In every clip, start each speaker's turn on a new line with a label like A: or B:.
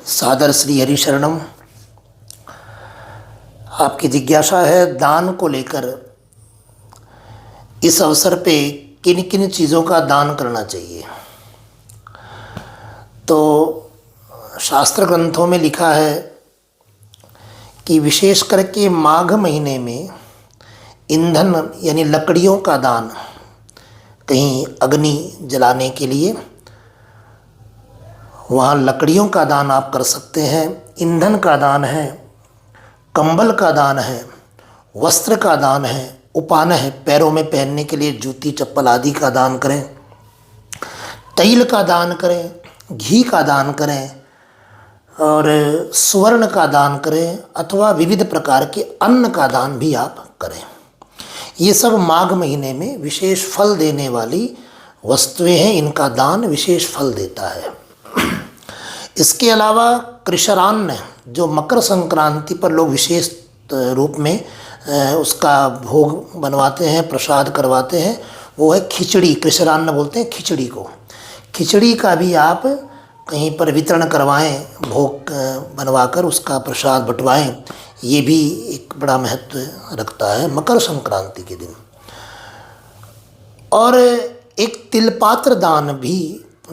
A: सादर श्री हरिशरणम। आपकी जिज्ञासा है दान को लेकर, इस अवसर पे किन किन चीज़ों का दान करना चाहिए। तो शास्त्र ग्रंथों में लिखा है कि विशेष करके माघ महीने में ईंधन यानी लकड़ियों का दान, कहीं अग्नि जलाने के लिए वहाँ लकड़ियों का दान आप कर सकते हैं। ईंधन का दान है, कंबल का दान है, वस्त्र का दान है, उपान है, पैरों में पहनने के लिए जूती चप्पल आदि का दान करें, तैल का दान करें, घी का दान करें और स्वर्ण का दान करें अथवा विविध प्रकार के अन्न का दान भी आप करें। ये सब माघ महीने में विशेष फल देने वाली वस्तुएं हैं, इनका दान विशेष फल देता है। इसके अलावा कृषरान्न, जो मकर संक्रांति पर लोग विशेष रूप में उसका भोग बनवाते हैं, प्रसाद करवाते हैं, वो है खिचड़ी। कृषरान्न बोलते हैं खिचड़ी को। खिचड़ी का भी आप कहीं पर वितरण करवाएं, भोग बनवाकर उसका प्रसाद बंटवाएं, ये भी एक बड़ा महत्व रखता है मकर संक्रांति के दिन। और एक तिलपात्र दान भी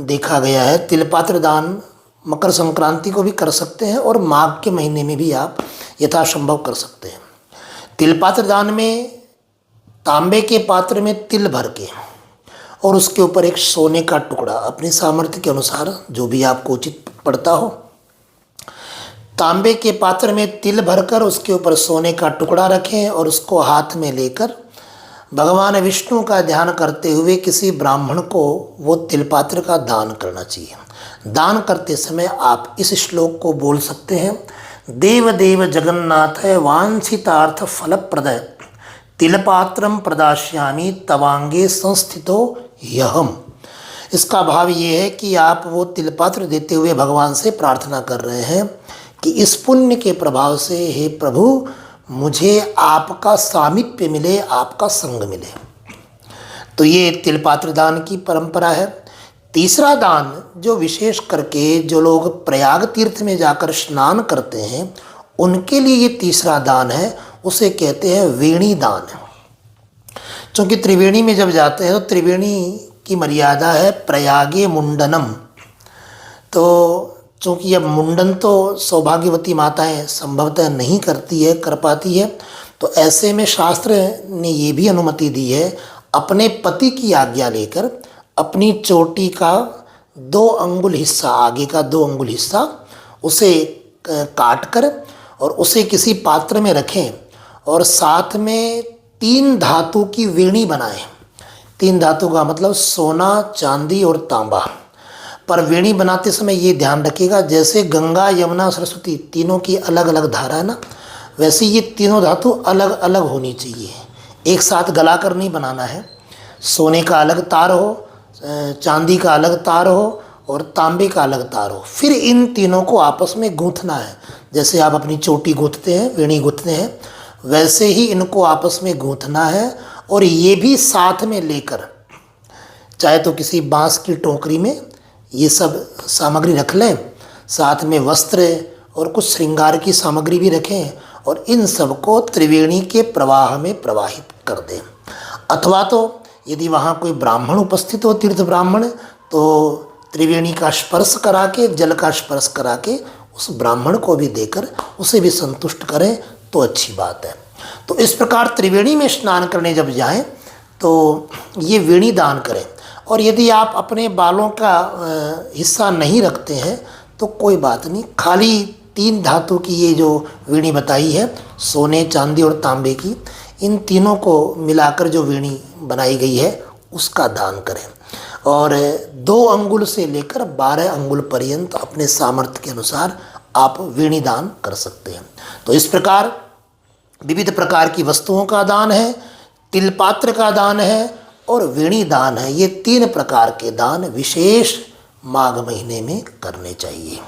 A: देखा गया है। तिलपात्र दान मकर संक्रांति को भी कर सकते हैं और माघ के महीने में भी आप यथासंभव कर सकते हैं। तिलपात्र दान में तांबे के पात्र में तिल भर के और उसके ऊपर एक सोने का टुकड़ा, अपनी सामर्थ्य के अनुसार जो भी आपको उचित पड़ता हो, तांबे के पात्र में तिल भरकर उसके ऊपर सोने का टुकड़ा रखें और उसको हाथ में लेकर भगवान विष्णु का ध्यान करते हुए किसी ब्राह्मण को वो तिलपात्र का दान करना चाहिए। दान करते समय आप इस श्लोक को बोल सकते हैं, देव देव जगन्नाथ वांछितार्थ फलप्रदय तिलपात्रम प्रदास्यामि तवांगे संस्थितो यहम। इसका भाव ये है कि आप वो तिलपात्र देते हुए भगवान से प्रार्थना कर रहे हैं कि इस पुण्य के प्रभाव से हे प्रभु मुझे आपका सामीप्य मिले, आपका संग मिले। तो ये तिलपात्र दान की परंपरा है। तीसरा दान जो विशेष करके जो लोग प्रयाग तीर्थ में जाकर स्नान करते हैं उनके लिए ये तीसरा दान है, उसे कहते हैं वेणी दान। क्योंकि त्रिवेणी में जब जाते हैं तो त्रिवेणी की मर्यादा है प्रयागे मुंडनम। तो चूँकि अब मुंडन तो सौभाग्यवती माताएं संभवतः नहीं करती है, कर पाती है, तो ऐसे में शास्त्र ने ये भी अनुमति दी है अपने पति की आज्ञा लेकर अपनी चोटी का 2 अंगुल हिस्सा, आगे का 2 अंगुल हिस्सा उसे काट कर और उसे किसी पात्र में रखें और साथ में 3 धातु की वेणी बनाएं। 3 धातु का मतलब सोना, चांदी और तांबा। पर वेणी बनाते समय ये ध्यान रखिएगा, जैसे गंगा यमुना सरस्वती तीनों की अलग अलग धारा है ना, वैसे ये तीनों धातु अलग अलग होनी चाहिए। एक साथ गला कर नहीं बनाना है। सोने का अलग तार हो, चांदी का अलग तार हो और तांबे का अलग तार हो। फिर इन तीनों को आपस में गूंथना है। जैसे आप अपनी चोटी गूंथते हैं, वेणी गूंथते हैं, वैसे ही इनको आपस में गूंथना है। और ये भी साथ में लेकर, चाहे तो किसी बांस की टोकरी में ये सब सामग्री रख लें, साथ में वस्त्र और कुछ श्रृंगार की सामग्री भी रखें और इन सबको त्रिवेणी के प्रवाह में प्रवाहित कर दें। अथवा तो यदि वहाँ कोई ब्राह्मण उपस्थित हो, तीर्थ ब्राह्मण, तो त्रिवेणी का स्पर्श करा के, जल का स्पर्श करा के उस ब्राह्मण को भी देकर उसे भी संतुष्ट करें तो अच्छी बात है। तो इस प्रकार त्रिवेणी में स्नान करने जब जाएं तो ये वेणी दान करें। और यदि आप अपने बालों का हिस्सा नहीं रखते हैं तो कोई बात नहीं, खाली 3 धातु की ये जो वेणी बताई है, सोने, चांदी और तांबे की, इन तीनों को मिलाकर जो वेणी बनाई गई है उसका दान करें। और 2 अंगुल से लेकर 12 अंगुल पर्यंत अपने सामर्थ्य के अनुसार आप वेणी दान कर सकते हैं। तो इस प्रकार विविध प्रकार की वस्तुओं का दान है, तिलपात्र का दान है और वेणी दान है। ये 3 प्रकार के दान विशेष माघ महीने में करने चाहिए।